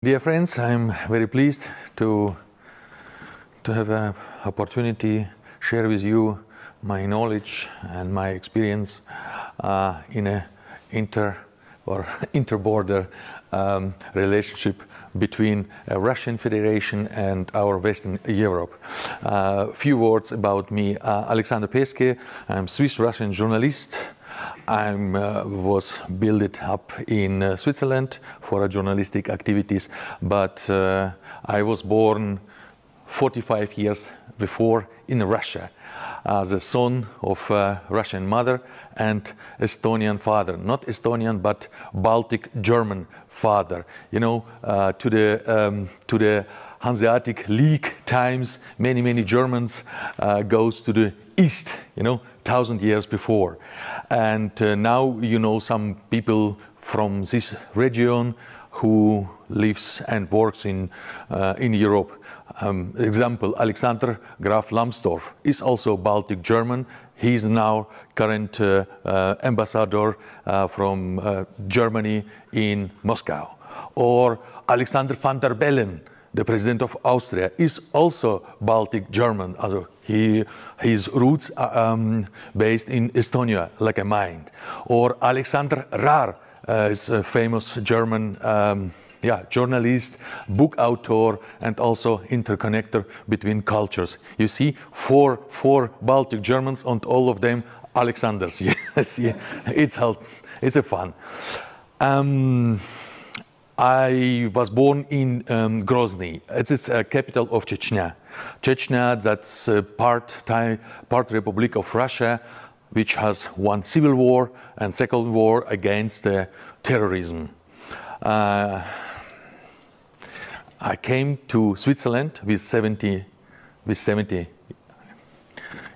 Dear friends, I'm very pleased to have an opportunity share with you my knowledge and my experience in a inter-border relationship between Russian Federation and our Western Europe. Few words about me. Alexander Peske. I'm Swiss-Russian journalist. I was built up in Switzerland for journalistic activities, but I was born 45 years before in Russia, the son of a Russian mother and Estonian father. Not Estonian, but Baltic German father. You know, to the Hanseatic League times, many Germans goes to the east, you know, 1,000 years before. And now, you know, some people from this region who lives and works in Europe. Example, Alexander Graf Lambsdorff is also Baltic German. He is now current ambassador from Germany in Moscow. Or Alexander van der Bellen, the president of Austria, is also Baltic German. Also his roots are based in Estonia, like mine. Or Alexander Rahr is a famous German journalist, book author, and also interconnector between cultures. You see, four Baltic Germans, and all of them Alexanders. Yes, yeah, it's a fun. I was born in Grozny. It's a capital of Chechnya. Chechnya, that's a part Republic of Russia, which has one civil war and second war against terrorism. I came to Switzerland with 70,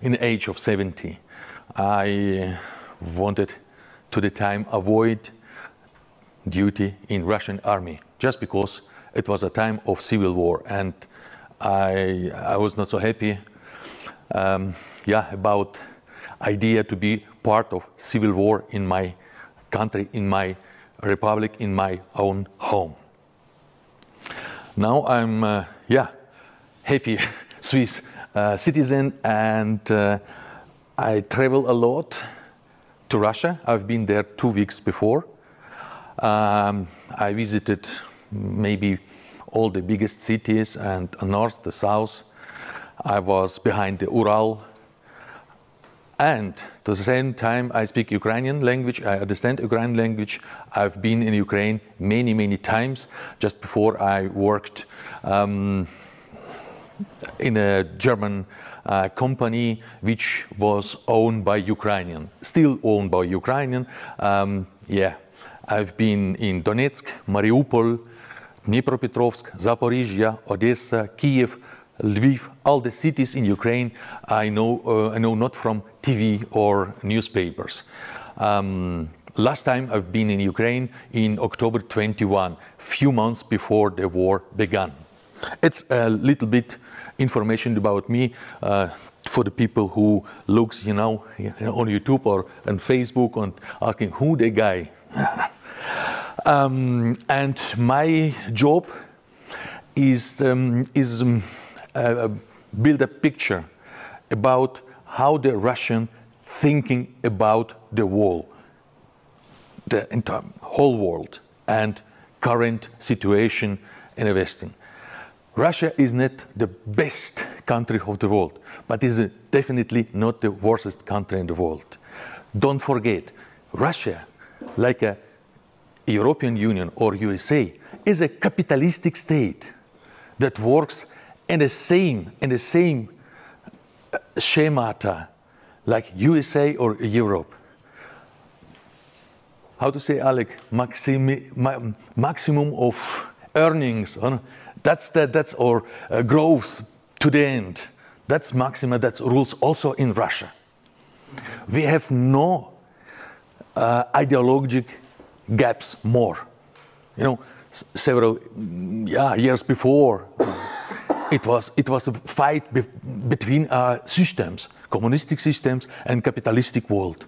in the age of 70. I wanted to the time avoid duty in Russian army, just because it was a time of civil war, and I was not so happy about idea to be part of civil war in my country, in my republic, in my own home. Now I'm happy Swiss citizen, and I travel a lot to Russia. I've been there 2 weeks before. I visited maybe all the biggest cities, and the north, the south. I was behind the Ural, and at the same time I speak Ukrainian language. I understand Ukrainian language. I've been in Ukraine many times. Just before I worked in a German company which was owned by Ukrainian, still owned by Ukrainian. I've been in Donetsk, Mariupol, Dnipropetrovsk, Zaporizhia, Odessa, Kiev, Lviv, all the cities in Ukraine I know not from TV or newspapers. Last time I've been in Ukraine in October 21, few months before the war began. It's a little bit information about me for the people who looks, you know, on YouTube or on Facebook and asking who the guy. And my job is build a picture about how the Russian thinking about the world, the entire whole world, and current situation in the Western. Russia is not the best country of the world, but is definitely not the worst country in the world. Don't forget, Russia, like a European Union or USA, is a capitalistic state that works in the same schemata like USA or Europe. How to say, Alec? Maximum of earnings. That's our growth to the end. That's maxima. That's rules also in Russia. We have no ideological gaps more. You know, several years before, it was a fight between systems, communistic systems and capitalistic world.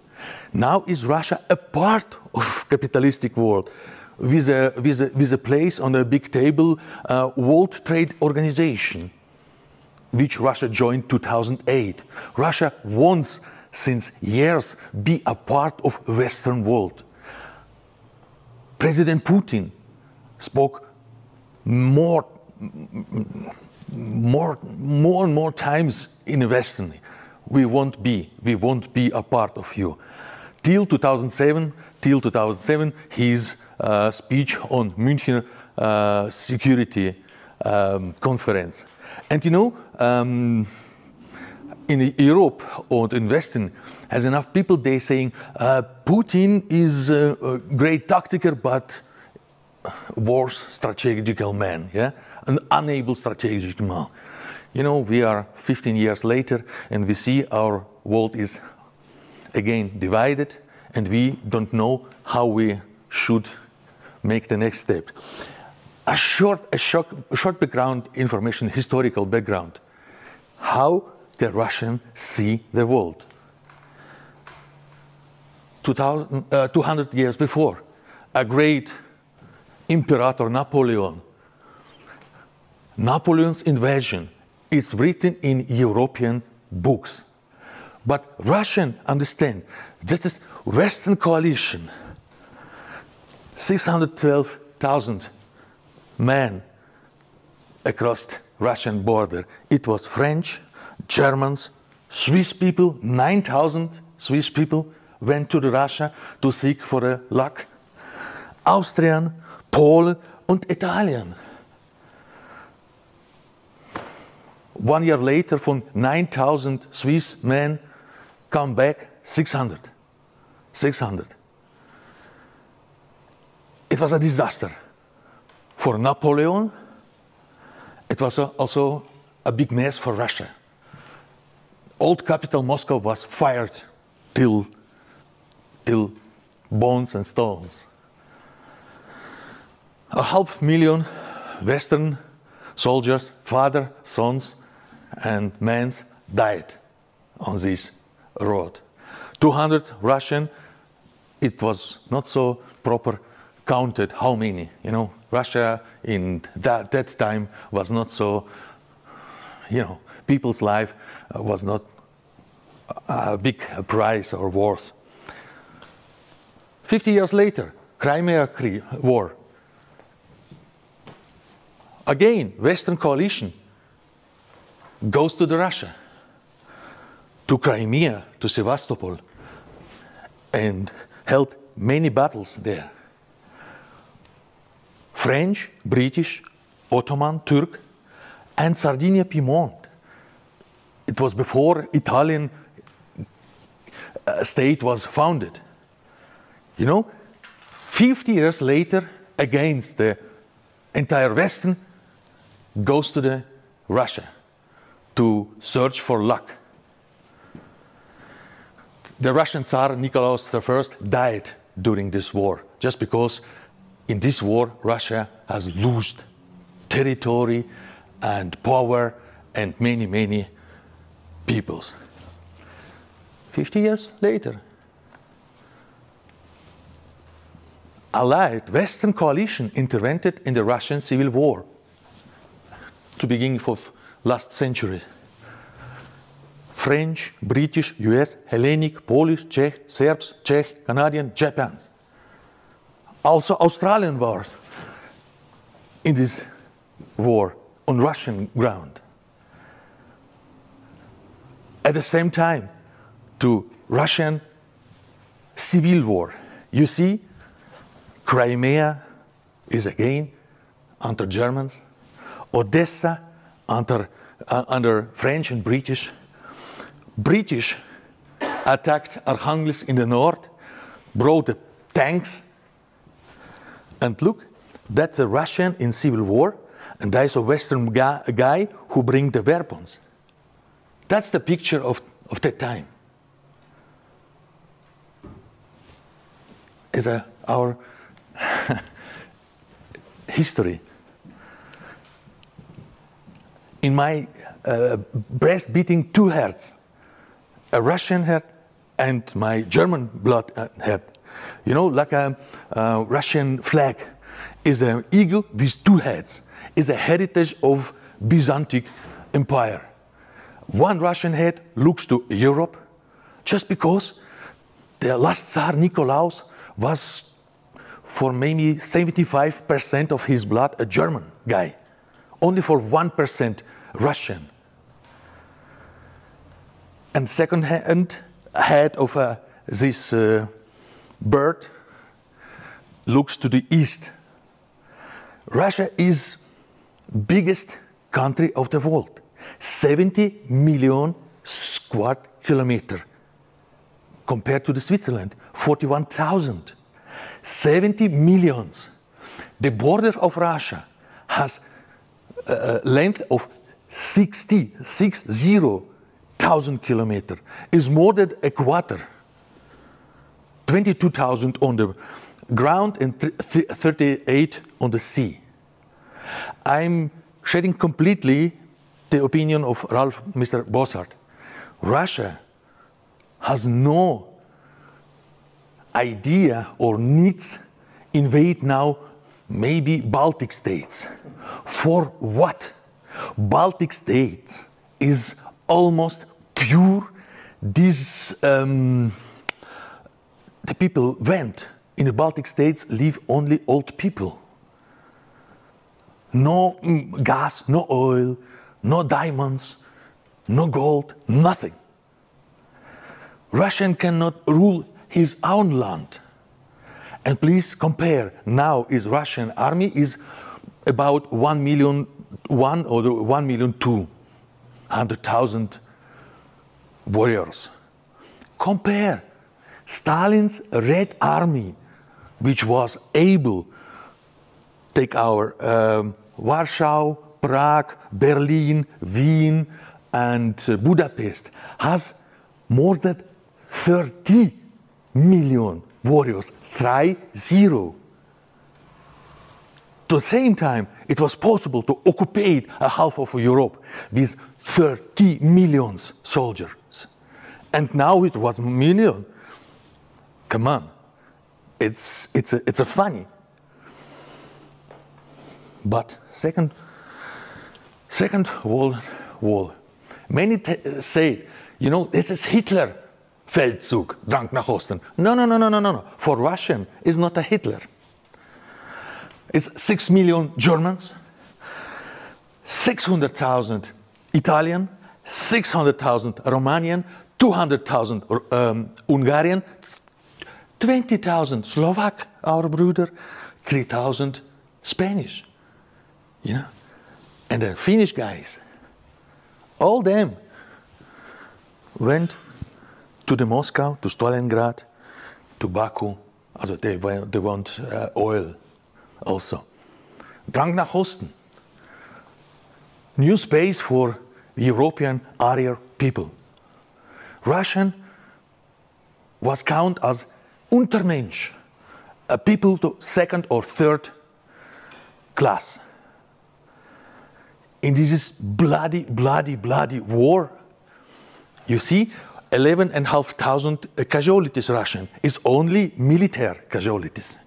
Now is Russia a part of capitalistic world? with a place on a big table, World Trade Organization, which Russia joined 2008. Russia wants since years be a part of Western world. President Putin spoke more and more times in the Western. We won't be a part of you. Till 2007, his speech on München security conference. And you know, in Europe or in Western, has enough people, they saying Putin is a great tactical, but worse strategical man, yeah, an unable strategic man. You know, we are 15 years later, and we see our world is again divided, and we don't know how we should make the next step. A short background information, historical background. How the Russians see the world. 200 years before, a great Imperator Napoleon's invasion, it's written in European books. But Russians understand that is Western coalition, 612,000 men across the Russian border. It was French, Germans, Swiss people, 9,000 Swiss people went to Russia to seek for a luck. Austrian, Poland and Italian. 1 year later, from 9,000 Swiss men, come back 600. 600. It was a disaster. For Napoleon, it was also a big mess for Russia. Old capital Moscow was fired till bones and stones. 500,000 Western soldiers, fathers, sons, and men died on this road. 200 Russian, it was not so proper counted how many. You know, Russia in that time was not so, you know, people's life was not a big price or worth. 50 years later, Crimea War. Again, Western coalition goes to Russia, to Crimea, to Sevastopol, and held many battles there. French, British, Ottoman, Turk, and Sardinia Piedmont. It was before Italian state was founded. You know, 50 years later, against the entire Western, goes to Russia to search for luck. The Russian Tsar Nicholas I died during this war, just because in this war Russia has lost territory and power and many peoples. 50 years later, Allied Western coalition intervened in the Russian Civil War to beginning of last century. French, British, US, Hellenic, Polish, Czech, Serbs, Czech, Canadian, Japan. Also Australian wars in this war on Russian ground. At the same time, to Russian Civil War. You see, Crimea is again under Germans, Odessa under French and British. British attacked Arkhangelsk in the north, brought the tanks, and look, that's a Russian in civil war, and there's a Western guy who bring the weapons. That's the picture of that time. Is our history. In my breast beating two hearts, a Russian heart and my German blood heart. You know, like a Russian flag is an eagle with two heads, is a heritage of Byzantine Empire. One Russian head looks to Europe just because the last Tsar Nikolaus was for maybe 75% of his blood a German guy, only for 1% Russian. And second head of this bird looks to the east. Russia is biggest country of the world, 70 million square kilometers compared to the Switzerland, 41,000. 70 millions. The border of Russia has a length of 60,000 kilometers, is more than a quarter. 22,000 on the ground and 38 on the sea. I'm sharing completely the opinion of Mr. Bossart. Russia has no idea or needs invade now maybe Baltic states. For what? Baltic states is almost pure. The people went in the Baltic states live only old people. No gas, no oil, no diamonds, no gold, nothing. Russian cannot rule his own land. And please compare, now is Russian army is about 1,000,001 or 1,200,000 warriors. Compare Stalin's Red Army, which was able to take our Warsaw, Prague, Berlin, Wien, and Budapest, has more than 30 million warriors, 30. At the same time, it was possible to occupy a half of Europe with 30 million soldiers. And now it was million. Come on, it's a funny. But second World War, many say, you know, this is Hitler Feldzug, Drang nach Osten. No. For Russian, it's not a Hitler. It's 6 million Germans, 600,000 Italian, 600,000 Romanian, 200,000 Hungarian, 20,000 Slovak, our brother, 3,000 Spanish. You know? And the Finnish guys, all them went to the Moscow, to Stalingrad, to Baku. Also they want oil also. Drang nach Osten. New space for European Aryan people. Russian was counted as Untermensch, a people to second or third class. In this bloody war, you see, 11,500 casualties Russian is only military casualties.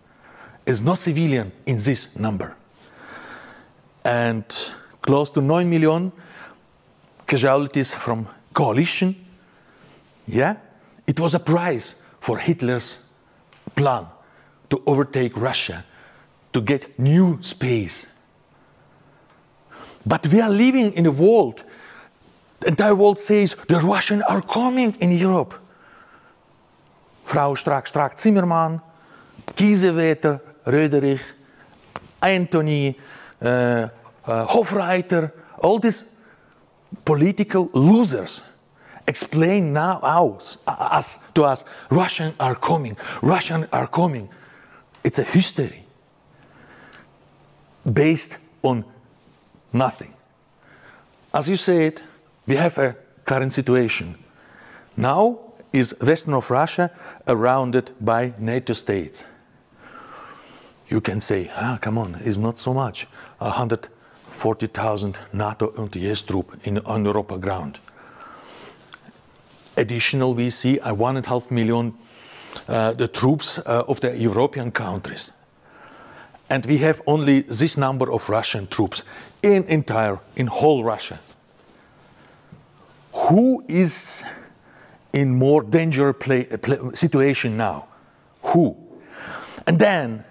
Is no civilian in this number. And close to 9 million casualties from coalition. Yeah, it was a price for Hitler's plan to overtake Russia, to get new space. But we are living in a world, the entire world says the Russians are coming in Europe. Frau Strack-Zimmermann, Kiesewetter, Röderich, Anthony, Hofreiter, all these political losers explain now to us, Russians are coming, Russians are coming. It's a history based on nothing. As you said, we have a current situation. Now is western of Russia surrounded by NATO states. You can say, come on, it's not so much. 140,000 NATO NTS troops on Europa ground. Additional, we see 1.5 million the troops of the European countries. And we have only this number of Russian troops in whole Russia. Who is in more dangerous situation now? Who? And then,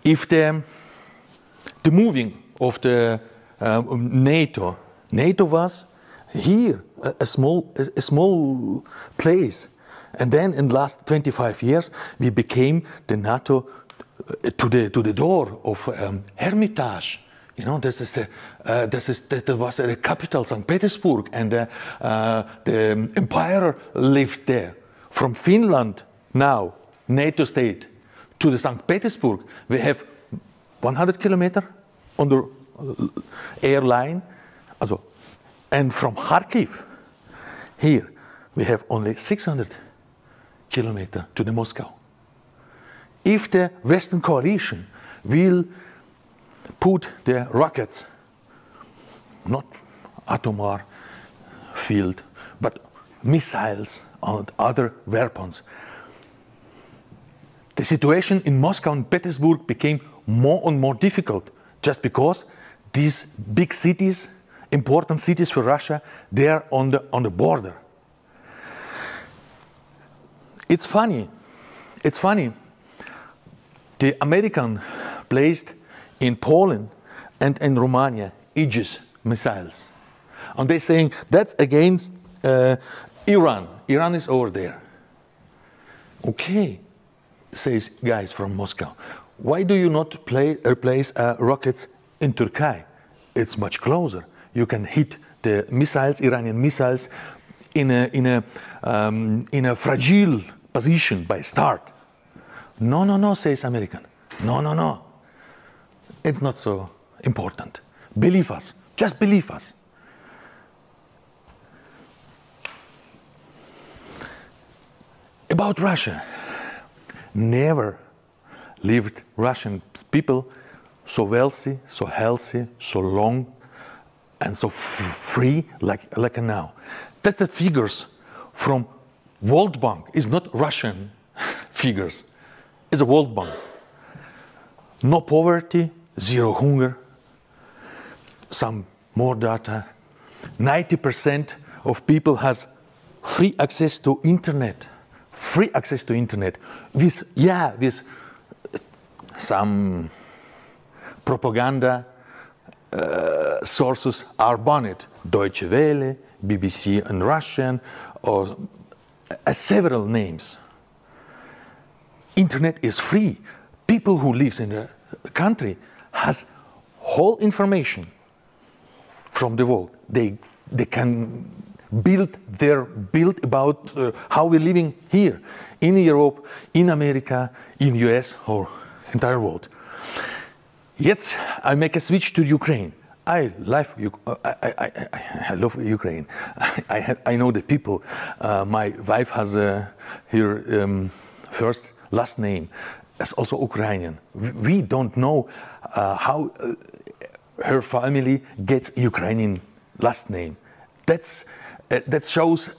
if the moving of the NATO was here, a small place, and then in the last 25 years we became the NATO to the door of Hermitage. You know, that was the capital, St. Petersburg, and the empire lived there. From Finland now, NATO state, to the St. Petersburg, we have 100 kilometers on the airline, and from Kharkiv, here, we have only 600 kilometers to the Moscow. If the Western coalition will put the rockets, not atomar field, but missiles and other weapons, the situation in Moscow and Petersburg became more and more difficult, just because these big cities, important cities for Russia, they are on the border. It's funny. The American placed in Poland and in Romania Aegis missiles, and they're saying that's against Iran. Iran is over there. Okay, says guys from Moscow. Why do you not place rockets in Turkey? It's much closer. You can hit the missiles, Iranian missiles, in a fragile position by start. No, says American. No. It's not so important. Believe us. Just believe us. About Russia. Never lived Russian people so wealthy, so healthy, so long, and so free like now. That's the figures from World Bank. It's not Russian figures. It's a World Bank. No poverty, zero hunger. Some more data. 90% of people has free access to internet. Free access to internet. With some propaganda sources are banned. Deutsche Welle, BBC in Russian, or several names. Internet is free. People who live in the country has whole information from the world. They can build about how we're living here in Europe, in America, in US, or entire world. Yet I make a switch to Ukraine. I love Ukraine. I know the people. My wife has her first last name as also Ukrainian. We don't know how her family gets Ukrainian last name. That shows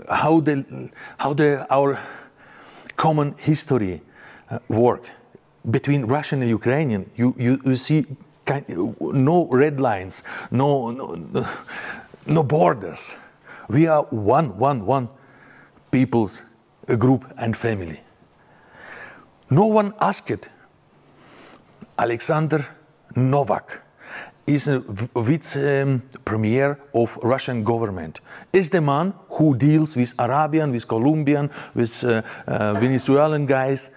how our common history work between Russian and Ukrainian. You see no red lines, no borders. We are one people's group and family. No one asked. Alexander Novak is a vice-premier of Russian government. Is the man who deals with Arabian, with Colombian, with Venezuelan guys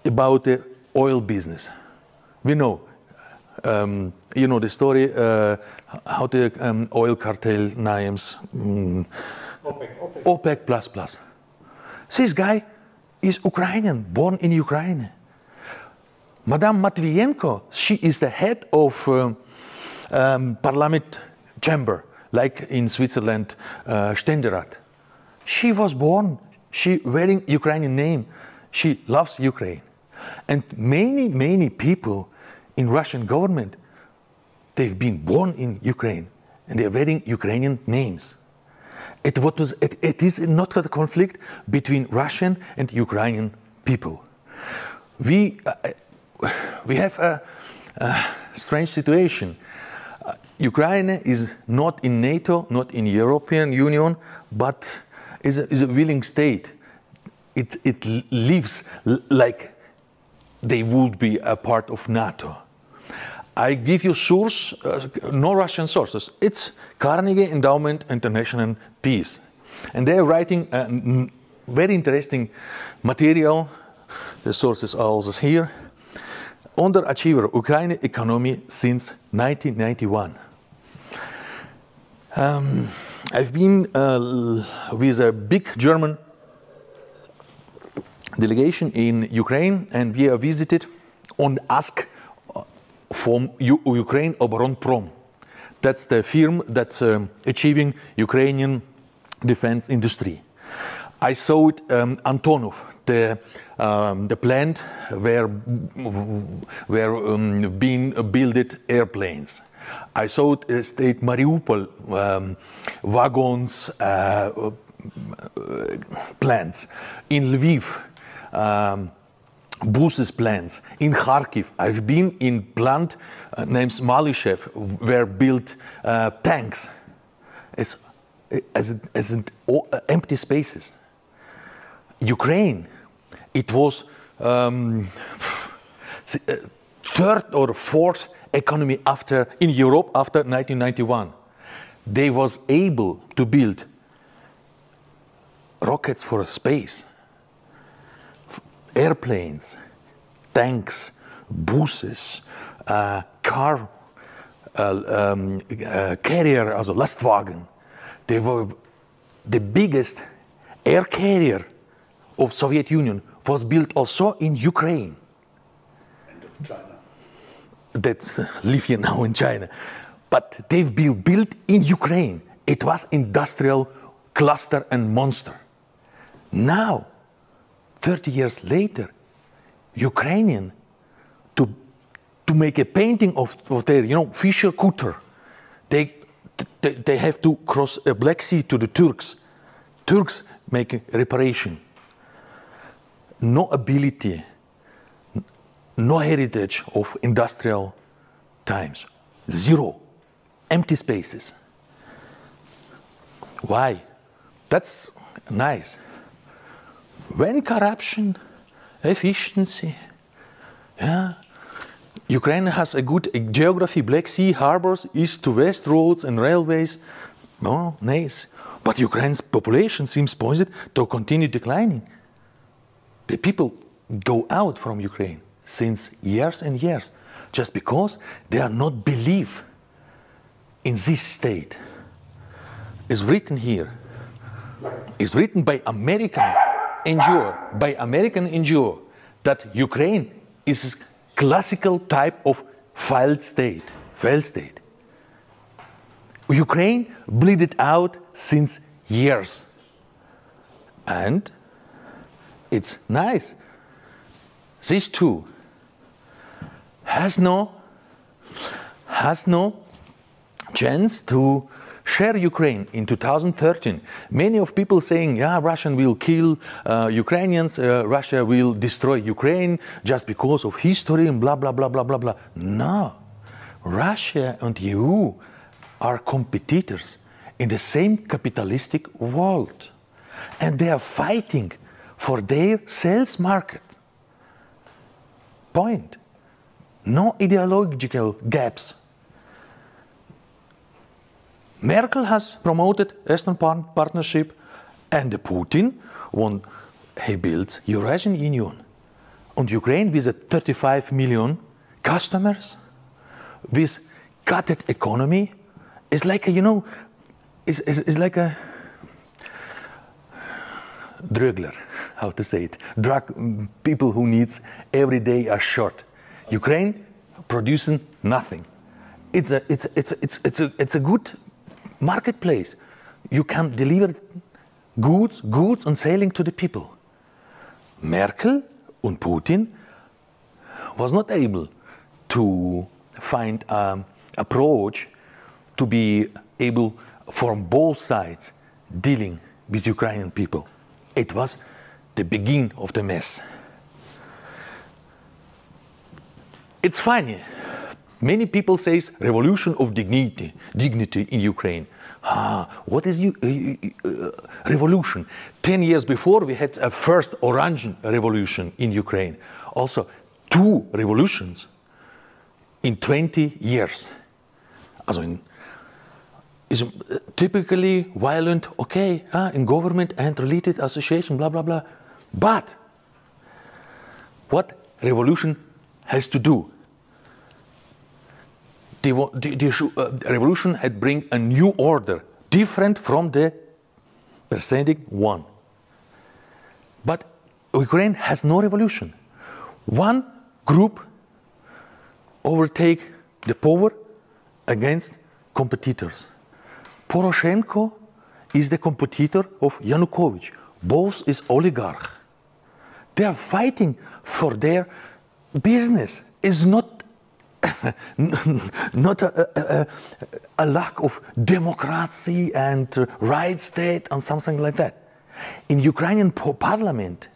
about the oil business. We know, you know the story, how the oil cartel names, OPEC plus. This guy is Ukrainian, born in Ukraine. Madame Matvienko, she is the head of parliament chamber, like in Switzerland, Ständerat. She was born, she wearing Ukrainian name. She loves Ukraine. And many people in Russian government, they've been born in Ukraine and they're wearing Ukrainian names. It is not a conflict between Russian and Ukrainian people. We have a strange situation. Ukraine is not in NATO, not in European Union, but is a willing state. It lives like they would be a part of Nato. I give you source, no Russian sources. It's Carnegie Endowment International Peace. And they're writing very interesting material. The sources are also here. Underachiever Ukraine economy since 1991. I've been with a big German delegation in Ukraine, and we are visited on ask from Ukraine Oboronprom. That's the firm that's achieving Ukrainian defense industry. I saw it, Antonov, the plant where being built airplanes. I saw it, state Mariupol wagons plants. In Lviv, buses plants. In Kharkiv, I've been in plant named Malishev, where built tanks. As empty spaces. Ukraine, it was third or fourth economy in Europe after 1991. They was able to build rockets for space, airplanes, tanks, buses, car carrier, also Lastwagen. They were the biggest air carrier of Soviet Union was built also in Ukraine. And of China. That's live here now in China. But they've been built in Ukraine. It was industrial cluster and monster. Now, 30 years later, Ukrainian to make a painting of their, Fischer Kutter, they have to cross a Black Sea to the Turks. Turks make a reparation. No ability, no heritage of industrial times. Zero. Empty spaces. Why? That's nice. When corruption, efficiency, Ukraine has a good geography, Black Sea, harbors, east to west roads and railways. Oh, nice. But Ukraine's population seems poised to continue declining. The people go out from Ukraine since years and years just because they are not believe in this state. It's written here. It's written by American NGO, that Ukraine is a classical type of failed state. Ukraine bleeded out since years. And it's nice. These two has no chance to share Ukraine in 2013. Many of people saying, Russia will kill Ukrainians, Russia will destroy Ukraine just because of history and blah, blah, blah, blah, blah, blah. No. Russia and EU are competitors in the same capitalistic world. And they are fighting for their sales market. Point. No ideological gaps. Merkel has promoted Eastern Partnership, and Putin, when he builds Eurasian Union. And Ukraine with 35 million customers, with gutted economy, is like is like a druggler, how to say it, people who needs every day a shot. Ukraine producing nothing. It's a good marketplace. You can deliver goods and selling to the people. Merkel and Putin was not able to find an approach to be able from both sides dealing with Ukrainian people. It was the beginning of the mess. It's funny. Many people say revolution of dignity in Ukraine. What is revolution? 10 years before we had a first Orange Revolution in Ukraine. Also 2 revolutions in 20 years. Also is typically violent, okay, in government and related association, blah, blah, blah. But what revolution has to do? The revolution had bring a new order, different from the preceding one. But Ukraine has no revolution. One group overtake the power against competitors. Poroshenko is the competitor of Yanukovych. Both is oligarch. They are fighting for their business. Is not not a lack of democracy and right state and something like that. In Ukrainian parliament,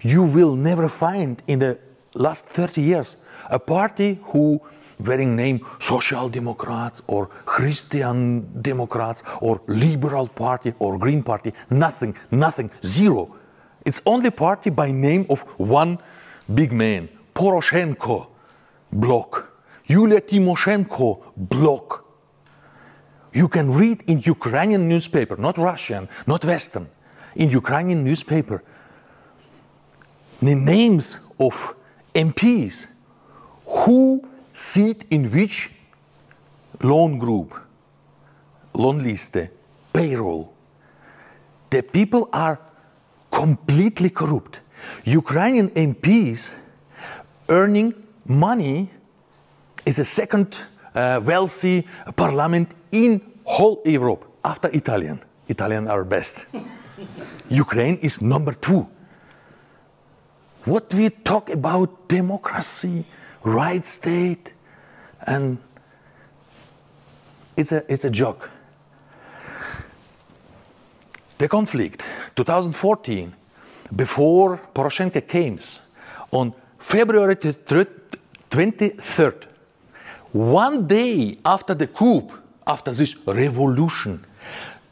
you will never find in the last 30 years a party who wearing name Social Democrats or Christian Democrats or Liberal Party or Green Party. Nothing, zero. It's only party by name of one big man, Poroshenko bloc. Yulia Tymoshenko bloc. You can read in Ukrainian newspaper, not Russian, not Western, in Ukrainian newspaper, the names of MPs who sit in which loan group, loan list, payroll. The people are completely corrupt. Ukrainian MPs earning money is the second wealthy parliament in whole Europe after Italian. Italian are best. Ukraine is number 2. What we talk about democracy, right state, and it's a joke. The conflict, 2014, before Poroshenko came, on February 23rd, one day after the coup, after this revolution,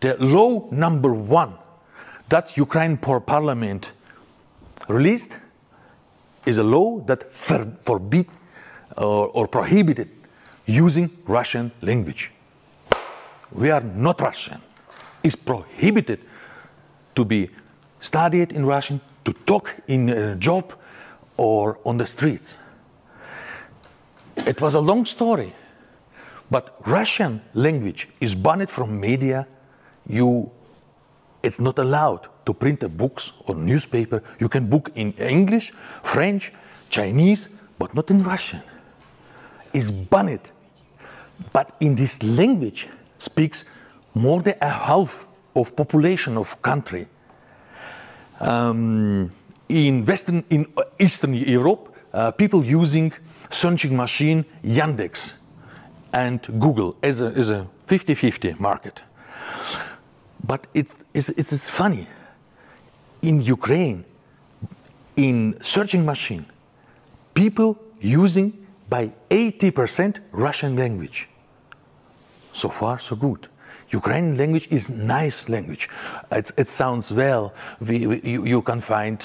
the law number 1 that Ukraine parliament released is a law that forbid or prohibited using Russian language. We are not Russian. It's prohibited to be studied in Russian, to talk in a job or on the streets. It was a long story, but Russian language is banned from media. It's not allowed to print the books or newspaper. You can book in English, French, Chinese, but not in Russian. It's banned. But in this language speaks more than a half of population of country. In Eastern Europe, people using searching machine Yandex and Google as a 50-50 market. But it's funny. In Ukraine, in searching machine, people using by 80% Russian language. So far, so good. Ukrainian language is nice language. It sounds well. You can find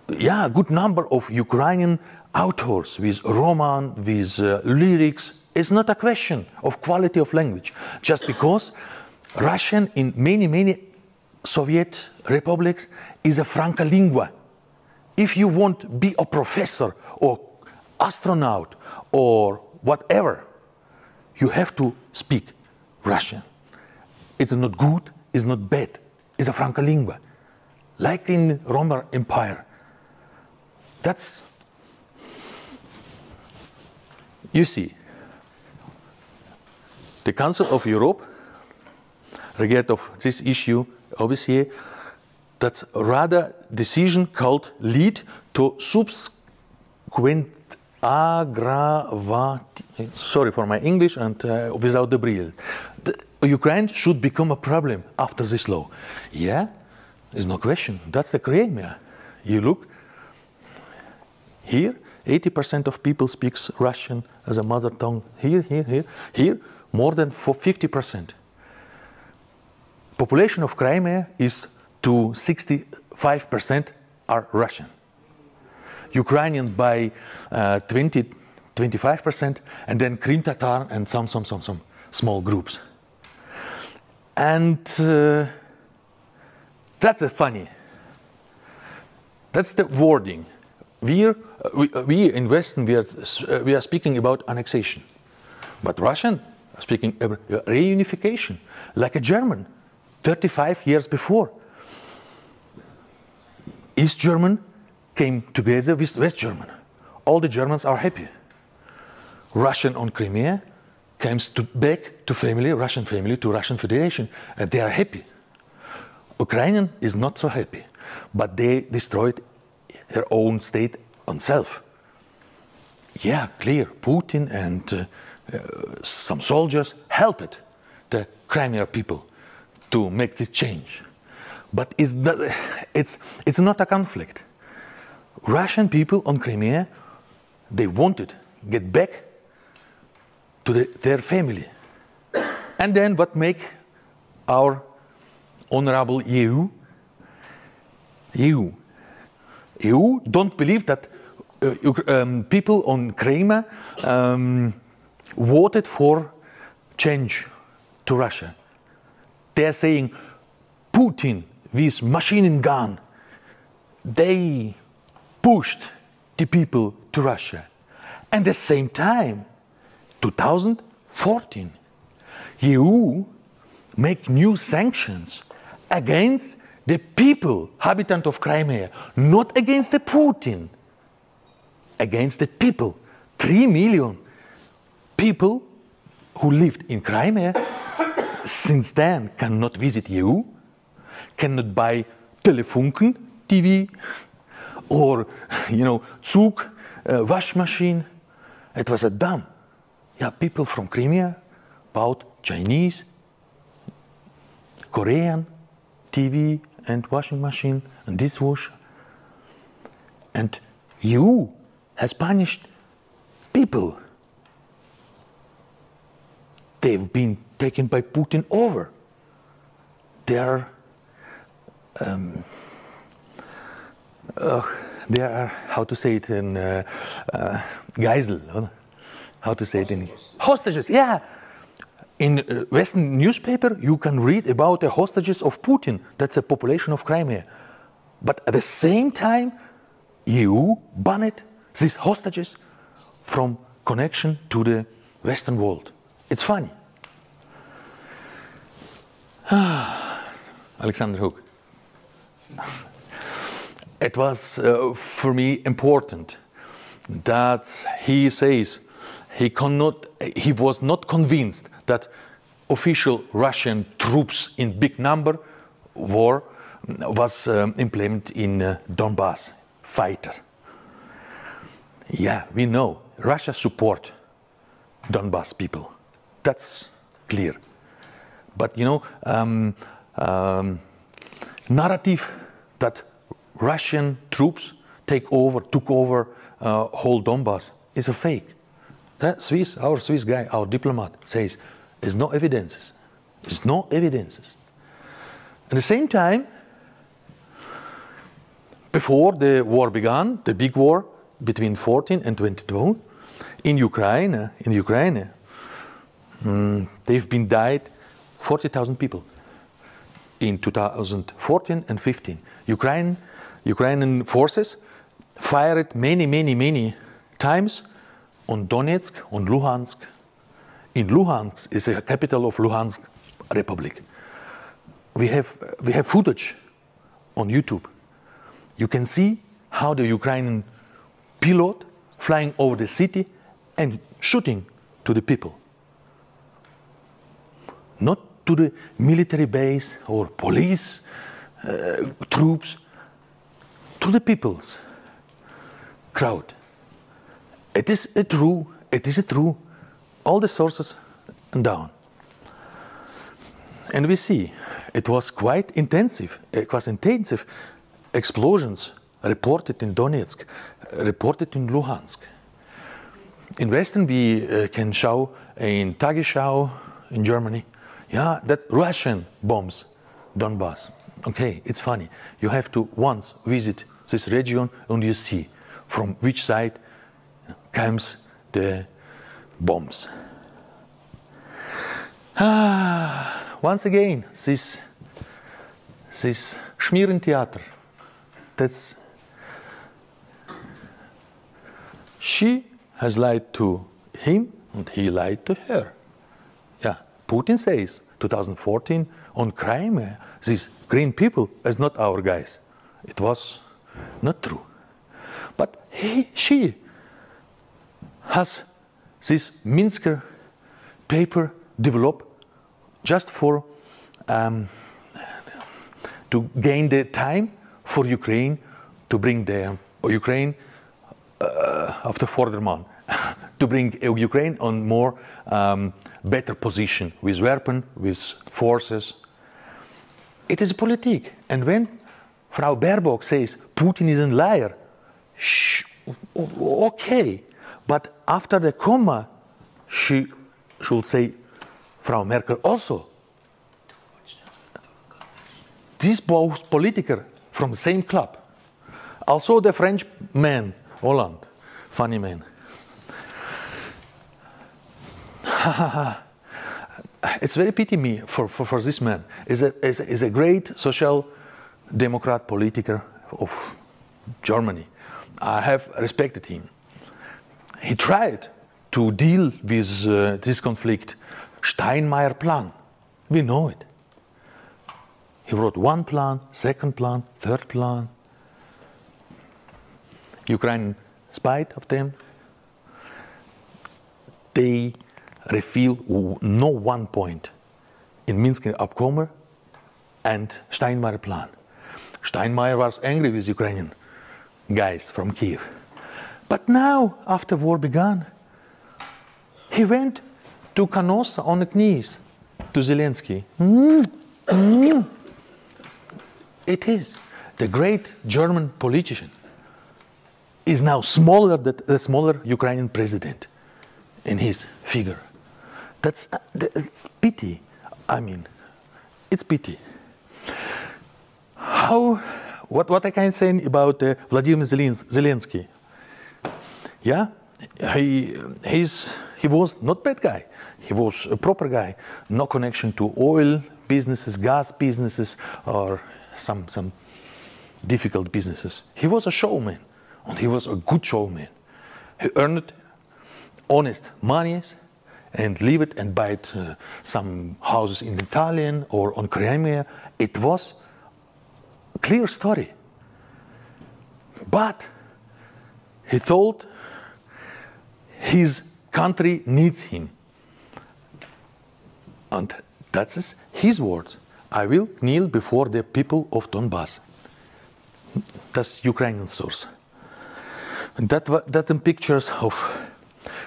good number of Ukrainian authors with roman, with lyrics. It's not a question of quality of language. Just because Russian in many Soviet republics is a franca lingua. If you want to be a professor or astronaut or whatever, you have to speak Russian. It's not good, it's not bad, it's a franca lingua. Like in Roman Empire. That's, you see, the Council of Europe, regard of this issue, obviously, that's rather decision called lead to subsequent aggravation. Sorry for my English and without the brilliant. Ukraine should become a problem after this law. Yeah, there's no question. That's the Crimea. You look here, 80% of people speaks Russian as a mother tongue. Here, more than 50%. Population of Crimea is to 65% are Russian. Ukrainian by 25%, and then Krim Tatar and some small groups. And that's funny. That's the wording. We in Western, we are speaking about annexation. But Russian are speaking about reunification, like a German, 35 years before. East German came together with West German. All the Germans are happy. Russian on Crimea comes back to family, Russian family, to Russian Federation, and they are happy. Ukrainian is not so happy, but they destroyed their own state on self. Yeah, clear, Putin and some soldiers helped the Crimean people to make this change. But it's not a conflict. Russian people on Crimea, they wanted to get back to their family. And then what make our honorable EU don't believe that people on Crimea voted for change to Russia. They are saying Putin with machine gun, they pushed the people to Russia. And at the same time, 2014, EU make new sanctions against the people, habitant of Crimea, not against the Putin, against the people. 3 million people who lived in Crimea since then cannot visit EU, cannot buy Telefunken TV, or, Zug, wash machine. It was a dumb. Yeah, people from Crimea bought Chinese, Korean TV and washing machine and dishwasher. And EU has punished people. They've been taken by Putin over. They are, how to say it in Geisel, how to say it in hostages, yeah. In Western newspaper, you can read about the hostages of Putin. That's the population of Crimea. But at the same time, EU banned these hostages from connection to the Western world. It's funny. Alexander Hook. It was for me important that he says he was not convinced that official Russian troops in big number was implemented in Donbass fighters. Yeah, we know Russia support Donbass people. That's clear. But narrative that Russian troops took over whole Donbass is a fake. That our Swiss guy, our diplomat, says there's no evidences. There's no evidences. At the same time, before the war began, the big war between 14 and 22, in Ukraine, they've been died 40,000 people in 2014 and 15. Ukrainian forces fired many times on Donetsk, on Luhansk. In Luhansk is the capital of Luhansk Republic. We have footage on YouTube. You can see how the Ukrainian pilot flying over the city and shooting to the people. Not to the military base or police troops, to the people's crowd. It is true, all the sources and down. And we see it was quite intensive. It was intensive explosions reported in Donetsk, reported in Luhansk. In Western, we can show in Tagesschau in Germany, yeah, that Russian bombs Donbass. Okay, it's funny. You have to once visit this region and you see from which side comes the bombs. Once again, this Schmierentheater. That's she has lied to him and he lied to her. Yeah, Putin says 2014 on Crimea, these green people is not our guys. It was not true. But she has this Minsk paper developed just for to gain the time for Ukraine to bring the Ukraine after Vordermann to bring Ukraine on more better position with weapon, with forces. It is a politique. And when Frau Baerbock says Putin is a liar, okay, but after the comma, she should say Frau Merkel also. These both political from the same club. Also the French man, Hollande, funny man. It's very pity me for this man. Is a great social democrat politiker of Germany. I have respected him. He tried to deal with this conflict. Steinmeier plan, we know it. He wrote one plan, second plan, third plan. Ukraine, in spite of them, they reveal no one point in Minsk Abkommen and Steinmeier plan. Steinmeier was angry with Ukrainian guys from Kiev. But now, after war began, he went to Canossa on the knees to Zelensky. It is the great German politician is now smaller than the smaller Ukrainian president in his figure. That's pity. I mean, it's pity. What I can say about Vladimir Zelensky? Yeah, he was not bad guy. He was a proper guy. No connection to oil businesses, gas businesses, or some difficult businesses. He was a showman, and he was a good showman. He earned honest money and leave it and buy some houses in Italian or on Crimea. It was a clear story. But he thought his country needs him. And that's his words. I will kneel before the people of Donbass. That's Ukrainian source. And that in pictures of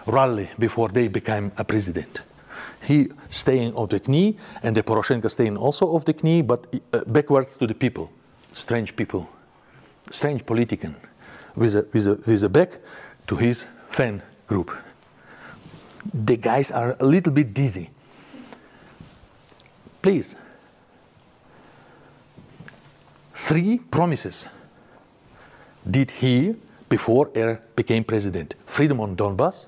rally before they became a president. He staying on the knee, and the Poroshenko staying also off the knee, but backwards to the people. Strange people, strange politician, with a back to his fan group. The guys are a little bit dizzy. Please. 3 promises did he before he became president. Freedom on Donbass,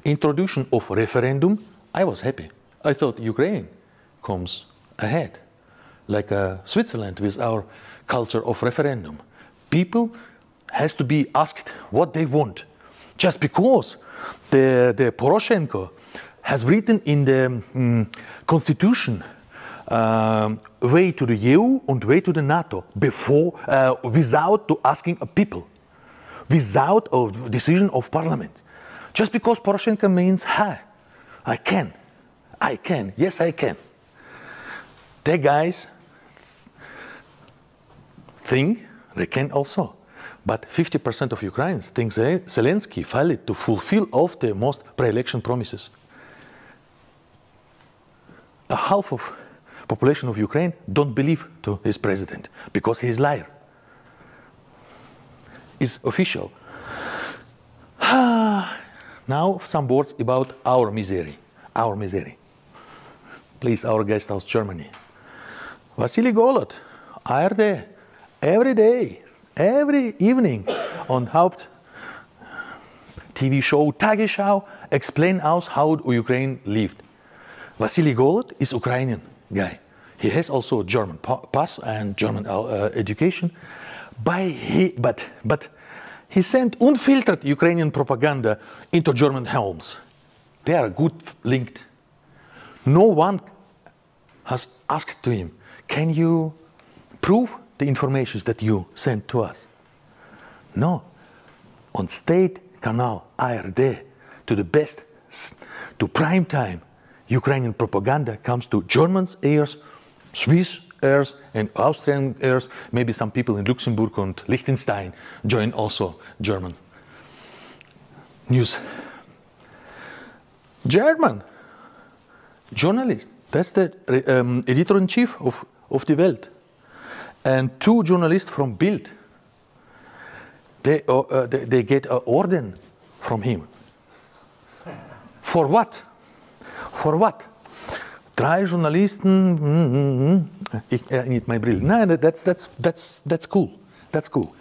introduction of referendum. I was happy. I thought Ukraine comes ahead, like Switzerland with our culture of referendum. People has to be asked what they want. Just because the Poroshenko has written in the constitution way to the EU and way to the Nato before, without asking a people, without a decision of parliament. Just because Poroshenko means, I can, yes I can. The guys think they can also. But 50% of Ukrainians think Zelensky failed to fulfill all of the most pre-election promises. A half of population of Ukraine don't believe to his president because he is liar. It's official. Now some words about our misery. Our misery. Please, our guest house, Germany. Vasily Golod, ARD, every day, every evening on Haupt TV show Tagesschau explain us how Ukraine lived. Vasily Golod is Ukrainian guy. He has also a German pass and German education. But he sent unfiltered Ukrainian propaganda into German homes. They are good linked. No one has asked to him, can you prove the information that you sent to us? No. On state canal ARD, to the best, to prime time, Ukrainian propaganda comes to Germans' ears, Swiss ears, and Austrian ears. Maybe some people in Luxembourg and Liechtenstein join also German news. German journalist, that's the editor-in-chief of Die Welt. And 2 journalists from Bild, they get an orden from him. For what? For what? 3 Journalisten, I need my Brille. No, that's cool. That's cool.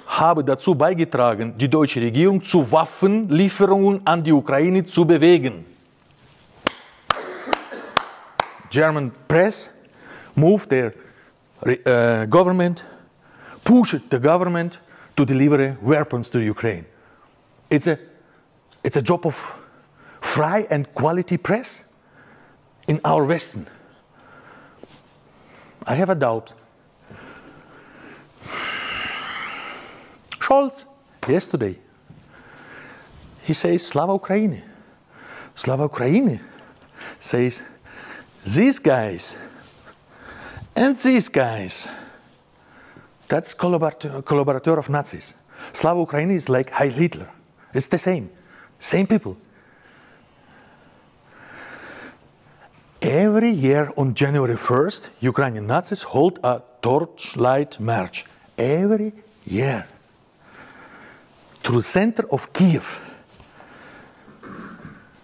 Habe dazu beigetragen, die deutsche Regierung zu Waffenlieferungen an die Ukraine zu bewegen. German press moved their government, pushed the government to deliver weapons to Ukraine. It's a job of free and quality press in our Western. I have a doubt. Scholz, yesterday, he says, Slava Ukraini. Slava Ukraini says, these guys and these guys, that's collaborator of Nazis. Slava Ukraini is like Heil Hitler. It's the same people. Every year on January 1st, Ukrainian Nazis hold a torchlight march. Every year. To the center of Kiev.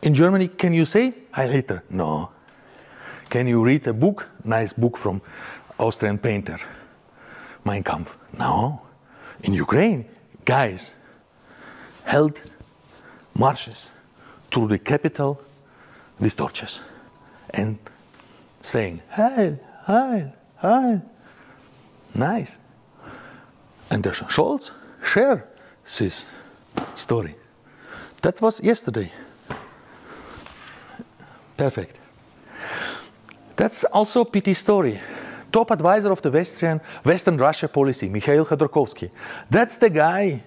In Germany, can you say Heil Hitler? No. Can you read a book, nice book from Austrian painter, Mein Kampf? No. In Ukraine, guys held marches through the capital with torches and saying, Heil, Heil, Heil. Nice. And the Scholz share this story. That was yesterday. Perfect. That's also a pity story. Top advisor of the Western Russia policy, Mikhail Khodorkovsky. That's the guy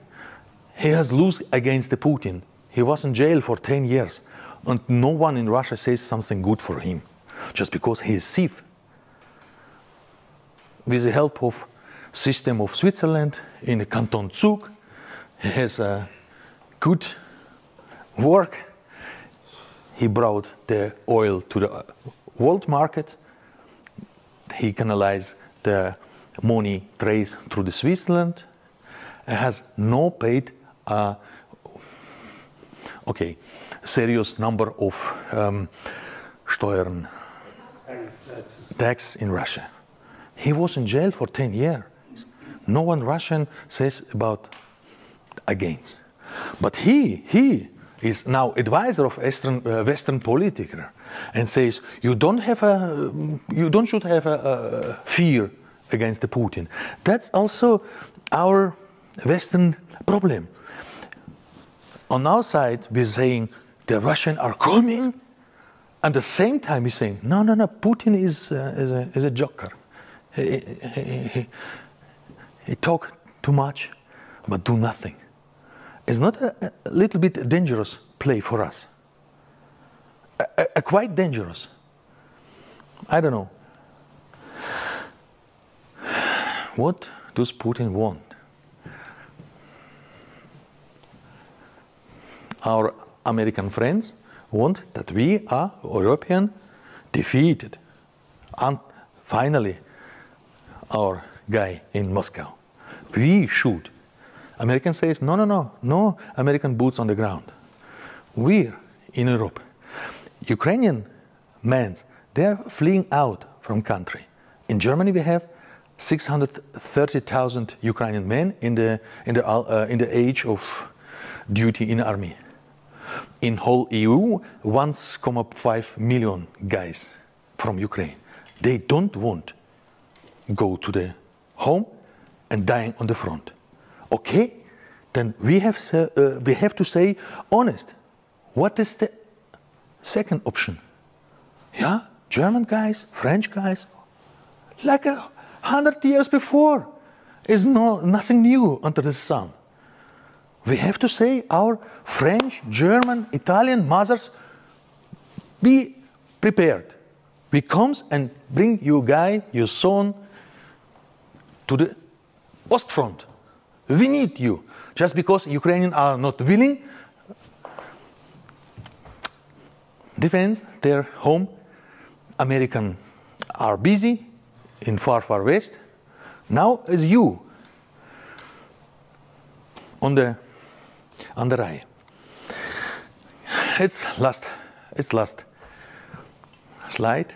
he has lost against the Putin. He was in jail for 10 years. And no one in Russia says something good for him. Just because he is thief. With the help of system of Switzerland in the Canton Zug, he has a good work. He brought the oil to the world market. He canalized the money trace through the Switzerland. He has no paid serious number of Steuern, tax in Russia. He was in jail for 10 years. No one Russian says about against. But he is now advisor of Western politiker and says you don't should have a fear against the Putin. That's also our Western problem. On our side, we're saying the Russians are coming, and at the same time we're saying no, Putin is a joker. He talk too much, but do nothing. It's not a little bit dangerous play for us. A quite dangerous. I don't know. What does Putin want? Our American friends want that we are European defeated. And finally, our guy in Moscow. We should. American says, no, no, no, no American boots on the ground. We're in Europe. Ukrainian men, they're fleeing out from country. In Germany, we have 630,000 Ukrainian men in the age of duty in army. In whole EU, 1.5 million guys from Ukraine. They don't want go to the home and dying on the front. Okay, then we have to say honest. What is the second option? Yeah, German guys, French guys, like 100 years before. Is nothing new under the sun. We have to say our French, German, Italian mothers, be prepared. We comes and bring your guy, your son, to the Ostfront. We need you. Just because Ukrainians are not willing defend their home, Americans are busy in far, far west. Now is you on the right. It's last slide.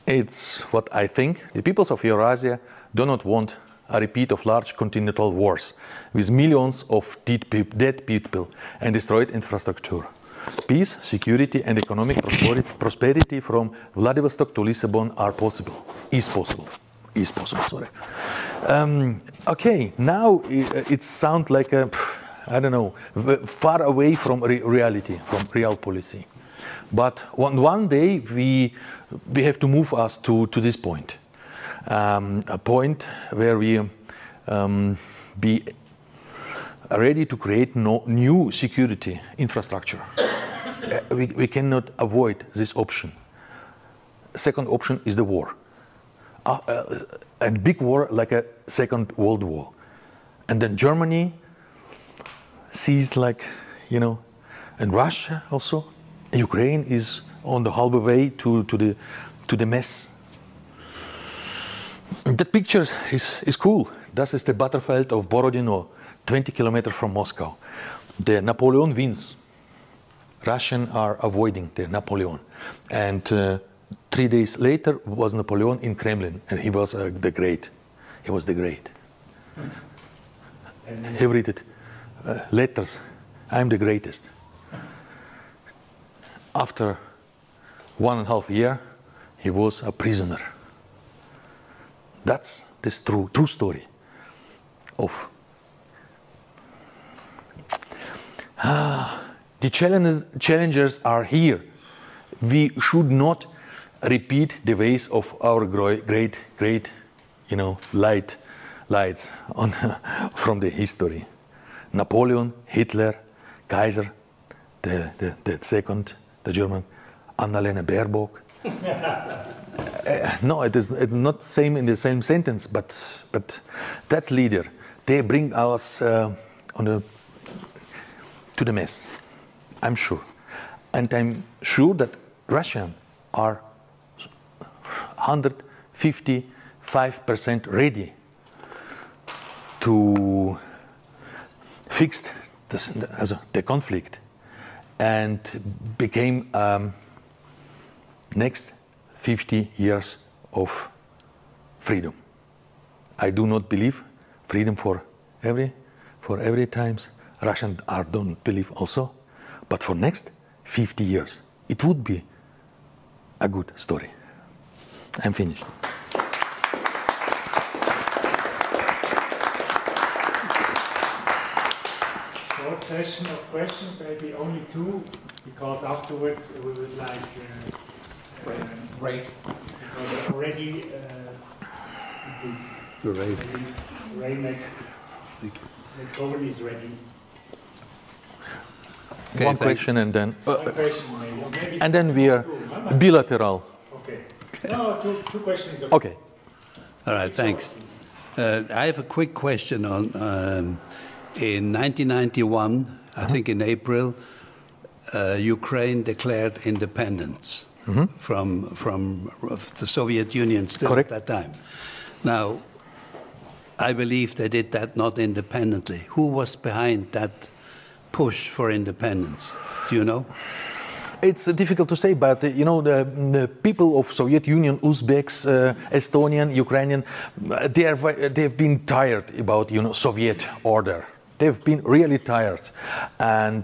It's what I think. The peoples of Eurasia do not want a repeat of large continental wars with millions of dead people and destroyed infrastructure. Peace, security, and economic prosperity from Vladivostok to Lisbon are possible. Is possible. Sorry. Okay, now it sounds like a, I don't know, far away from reality, from real policy. But one day we have to move us to this point, a point where we be ready to create new security infrastructure. We cannot avoid this option. Second option is the war. A big war like a Second World War. And then Germany sees like, you know, and Russia also. Ukraine is on the halfway to the mess. That picture is cool. That is the battlefield of Borodino, 20 kilometers from Moscow. The Napoleon wins. Russians are avoiding the Napoleon. And 3 days later was Napoleon in Kremlin, and he was the great. He was the great. He read it, letters, I'm the greatest. After 1.5 years, he was a prisoner. That's this true story of the challenges are here. We should not repeat the ways of our great, you know, lights on from the history. Napoleon, Hitler, Kaiser, the second, the German, Annalena Baerbock. No, it's not same in the same sentence, but that's leader. They bring us to the mess. I'm sure, and I'm sure that Russians are 155% ready to fix the conflict and became next 50 years of freedom. I do not believe freedom for every times. Russians don't believe also, but for next 50 years, it would be a good story. I'm finished. Short session of questions, maybe only 2, because afterwards we would like Great. Because already it is the government is ready. Okay, one question and then One question maybe and then we are bilateral. Okay. No, two questions. Okay. All right, thanks. I have a quick question on in 1991, I think in April, Ukraine declared independence from the Soviet Union still Correct. at that time. Now, I believe they did that not independently. Who was behind that push for independence? Do you know? It's difficult to say, but you know, the people of Soviet Union, Uzbeks, Estonian, Ukrainian, they've been tired about, you know, Soviet order. They've been really tired, and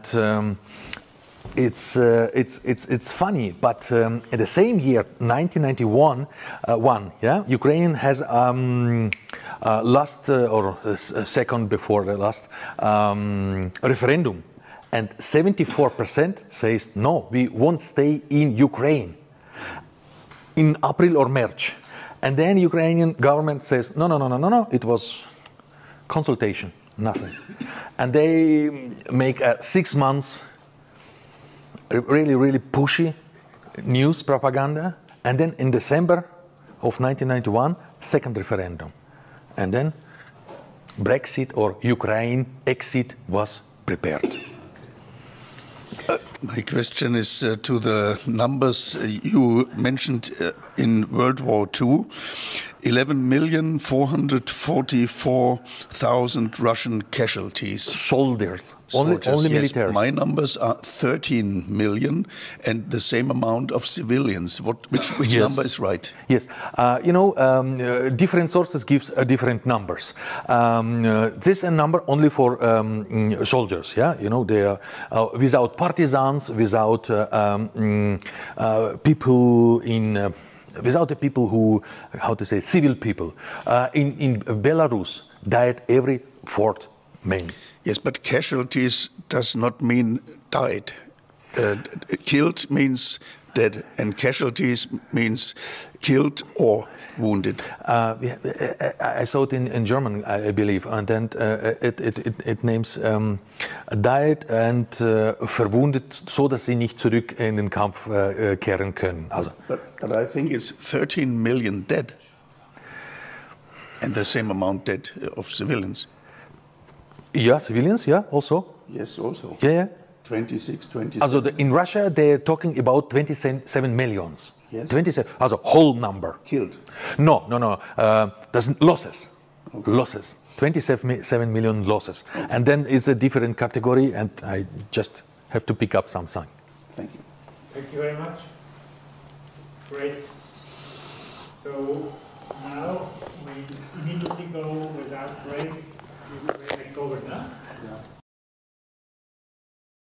it's funny. But in the same year, 1991, Ukraine has last or second before the last referendum. And 74% says, no, we won't stay in Ukraine in April or March. And then Ukrainian government says, no, it was consultation, nothing. And they make a 6 months really pushy news propaganda. And then in December of 1991, second referendum. And then Brexit or Ukraine exit was prepared. My question is to the numbers you mentioned in World War II. 11,444,000 Russian casualties. Soldiers, only yes. militaries. My numbers are 13 million and the same amount of civilians. Which Yes. number is right? Yes, you know, different sources gives different numbers. This is a number only for soldiers, yeah? You know, they are without partisans, without people in... without the people who, how to say, civil people. In Belarus, died every fourth man. Yes, but casualties does not mean died. Killed means dead, and casualties means killed or wounded. I saw it in German, I believe, and then it names died and verwundet, so dass sie nicht zurück in den Kampf kehren können. Also. But I think it's 13 million dead, and the same amount dead of civilians. Yeah, civilians, yeah, also. Yes, also. Yeah. 26, 27. Also in Russia, they're talking about 27 millions. Yes. 27, also whole number. Killed. No. That's losses. Okay. Losses. 27 million losses. Okay. And then it's a different category, and I just have to pick up something. Thank you. Thank you very much. Great. So now we immediately go without break to take over now. Yeah.